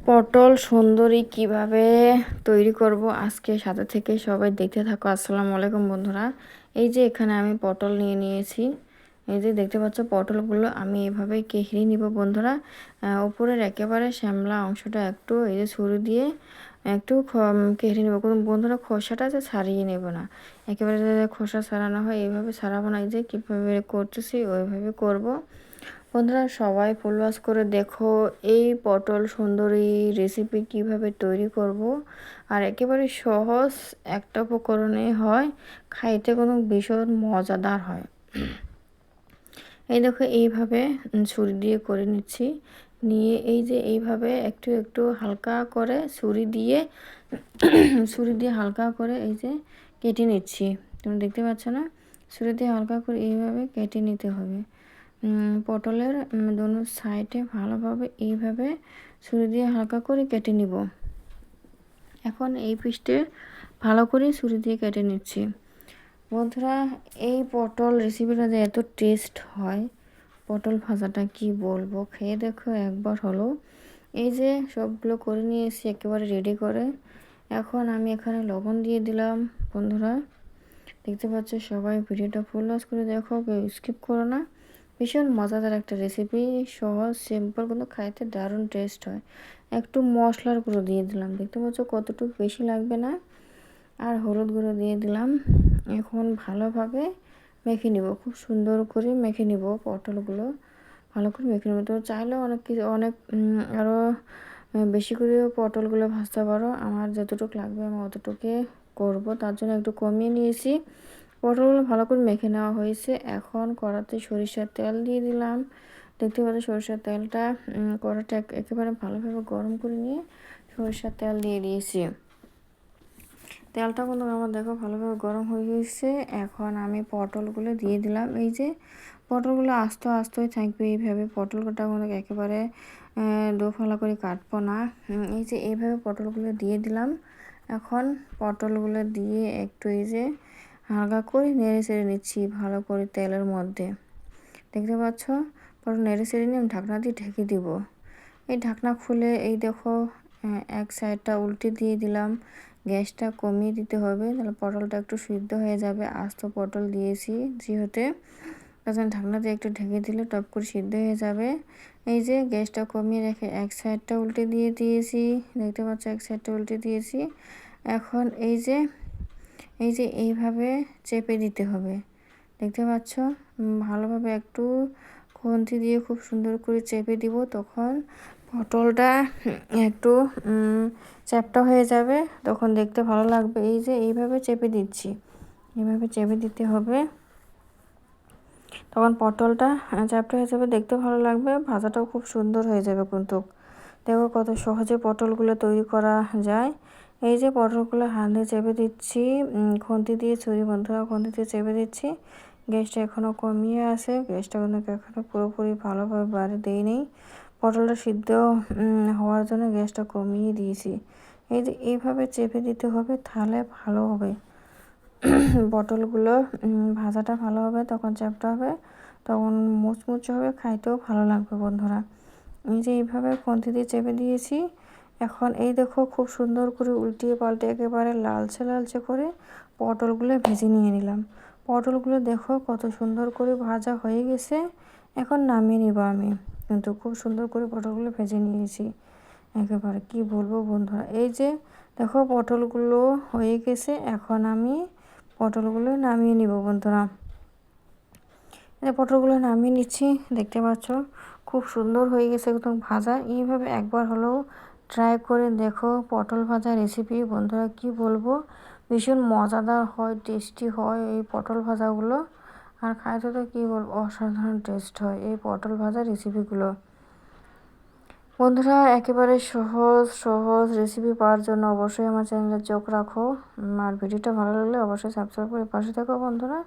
পটল সুন্দরী কিভাবে তৈরি করব আজকে সাথে থেকে সবাই দেখতে থাকো। আসসালামু আলাইকুম বন্ধুরা। এই যে এখানে আমি পটল নিয়ে নিয়েছি। এই যে দেখতে পাচ্ছ পটলগুলো আমি এভাবে কেটে নিব বন্ধুরা। উপরের একেবারে শ্যামলা অংশটা একটু এই যে ছুরি দিয়ে একটু কেটে নেব। কোনো বন্ধুরা খোসাটা যে ছাড়িয়ে নেব না, একেবারে খোসা ছাড়ানো হয় এইভাবে ছাড়াবো না। এই যে কীভাবে করতেছি ওইভাবে করব। বন্ধুরা সবাই ফুল ওয়াশ করে দেখো এই পটল সুন্দরী রেসিপি কিভাবে তৈরি করব। আর একেবারে সহজ একটা উপকরণে হয়, খাইতে কোনো ভীষণ মজাদার হয়। এই দেখো এইভাবে ছুরি দিয়ে করে নিচ্ছি। নিয়ে এই যে এইভাবে একটু একটু হালকা করে ছুরি দিয়ে হালকা করে এই যে কেটে নিচ্ছি। তুমি দেখতে পাচ্ছ না, ছুরি দিয়ে হালকা করে এইভাবে কেটে নিতে হবে। পটলের দোনো সাইডে ভালোভাবে এইভাবে ছুরি দিয়ে হালকা করে কেটে নিব। এখন এই পিঠে ভালো করে ছুরি দিয়ে কেটে নিচ্ছি। বন্ধুরা এই পটল রেসিপিটা যে এত টেস্ট হয়, পটল ভাজাটা কি বলবো, খেয়ে দেখো একবার হলো। এই যে সবগুলো করে নিয়েছি একেবারে রেডি করে। এখন আমি এখানে লবণ দিয়ে দিলাম। বন্ধুরা দেখতে পাচ্ছ, সবাই ভিডিওটা ফুল ওয়াচ করে দেখো, কেউ স্কিপ করো না। ভীষণ মজাদার একটা রেসিপি, সহজ সিম্পল, কিন্তু খাইতে দারুণ টেস্ট হয়। একটু মশলার গুঁড়ো দিয়ে দিলাম, দেখতে পাচ্ছ কতটুকু, বেশি লাগবে না। আর হলুদ গুঁড়ো দিয়ে দিলাম। এখন ভালোভাবে মেখে নিব, খুব সুন্দর করে মেখে নিব। পটলগুলো ভালো করে মেখে নেব। তো চাইলেও অনেক কিছু আরও বেশি করে পটলগুলো ভাজতে পারো। আমার যতটুকু লাগবে আমি অতটুকু করব, তার জন্য একটু কমিয়ে নিয়েছি। পটলগুলো ভালো করে মেখে নেওয়া হয়েছে। এখন কড়াতে সরিষার তেল দিয়ে দিলাম। দেখতে পাচ্ছি সরিষার তেলটা কড়াটা একেবারে ভালোভাবে গরম করে নিয়ে সরিষার তেল দিয়ে দিয়েছি। তেলটা কিন্তু আমার দেখো ভালোভাবে গরম হয়ে গেছে। এখন আমি পটলগুলো দিয়ে দিলাম। এই যে পটলগুলো আস্তে আস্তেই থাকবে এইভাবে। পটলটা কিন্তু একেবারে দোফালা করে কাটবো না। এই যে এইভাবে পটলগুলো দিয়ে দিলাম। এখন পটলগুলো দিয়ে একটু এই যে হালকা করে নেড়ে চেড়ে নিচ্ছি ভালো করে তেলের মধ্যে। দেখতে পাচ্ছ, পটল নেড়ে চেড়ে নিয়ে আমি ঢাকনা দিয়ে ঢেকে দিব। এই ঢাকনা খুলে এই দেখো এক সাইডটা উল্টে দিয়ে দিলাম। গ্যাসটা কমিয়ে দিতে হবে, তাহলে পটলটা একটু সিদ্ধ হয়ে যাবে। আস্ত পটল দিয়েছি যেহেতু, তখন ঢাকনা দিয়ে একটু ঢেকে দিলে টপ করে সিদ্ধ হয়ে যাবে। এই যে গ্যাসটা কমিয়ে রেখে এক সাইডটা উল্টে দিয়ে দিয়েছি। দেখতে পাচ্ছ এক সাইডটা উল্টে দিয়েছি। এখন এই যে এইভাবে চেপে দিতে হবে। দেখতে পাচ্ছ, ভালোভাবে একটু খুন্তি দিয়ে খুব সুন্দর করে চেপে দিব, তখন পটলটা একটু চ্যাপটা হয়ে যাবে, তখন দেখতে ভালো লাগবে। এই যে এইভাবে চেপে দিচ্ছি, এইভাবে চেপে দিতে হবে, তখন পটলটা চ্যাপটা হয়ে যাবে, দেখতে ভালো লাগবে, ভাজাটাও খুব সুন্দর হয়ে যাবে। কিন্তু দেখো কত সহজে পটলগুলো তৈরি করা যায়। এই যে পটলগুলো হাত দিয়ে চেপে দিচ্ছি, খুন্তি দিয়ে ছুরি, বন্ধুরা খুন্তি দিয়ে চেপে দিচ্ছি। গ্যাসটা এখনও কমিয়ে আছে, গ্যাসটা কিন্তু এখনও পুরোপুরি ভালোভাবে বাড়ি দেয়নি। পটলটা সিদ্ধ হওয়ার জন্য গ্যাসটা কমিয়ে দিয়েছি। এই যে এইভাবে চেপে দিতে হবে, তাহলে ভালো হবে। পটলগুলো ভাজাটা ভালো হবে, তখন চ্যাপটা হবে, তখন মুচমুচে হবে, খাইতেও ভালো লাগবে। বন্ধুরা এই যে এইভাবে খুন্তি দিয়ে চেপে দিয়েছি। এখন এই দেখো খুব সুন্দর করে উল্টিয়ে পাল্টে একেবারে লালচে লালচে করে পটলগুলো ভেজে নিয়ে নিলাম। পটলগুলো দেখো কত সুন্দর করে ভাজা হয়ে গেছে। এখন নামিয়ে নিব আমি, কিন্তু খুব সুন্দর করে পটলগুলো ভেজে নিয়েছি। একেবারে কি বলবো বন্ধুরা, এই যে দেখো পটলগুলো হয়ে গেছে। এখন আমি পটলগুলো নামিয়ে নিব। বন্ধুরা পটলগুলো নামিয়ে নিচ্ছি, দেখতে পাচ্ছ খুব সুন্দর হয়ে গেছে একদম ভাজা। এইভাবে একবার হলেও ট্রাই করে দেখো পটল ভাজা রেসিপি। বন্ধুরা কি বলবো, ভীষণ মজাদার হয়, টেস্টি হয় এই পটল ভাজাগুলো। আর খাইতে তো কী বলবো, অসাধারণ টেস্ট হয় এই পটল ভাজা রেসিপিগুলো। বন্ধুরা একেবারে সহজ সহজ রেসিপি পাওয়ার জন্য অবশ্যই আমার চ্যানেলে চোখ রাখো। আর ভিডিওটা ভালো লাগলে অবশ্যই সাবস্ক্রাইব করে পাশে থাকো। বন্ধুরা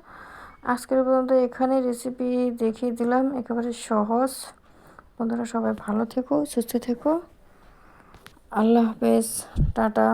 আজকের পর্যন্ত এখানে রেসিপি দেখিয়ে দিলাম, একেবারে সহজ। বন্ধুরা সবাই ভালো থেকো, সুস্থ থেকো, আল্লাহ হাফেজ, টাটা।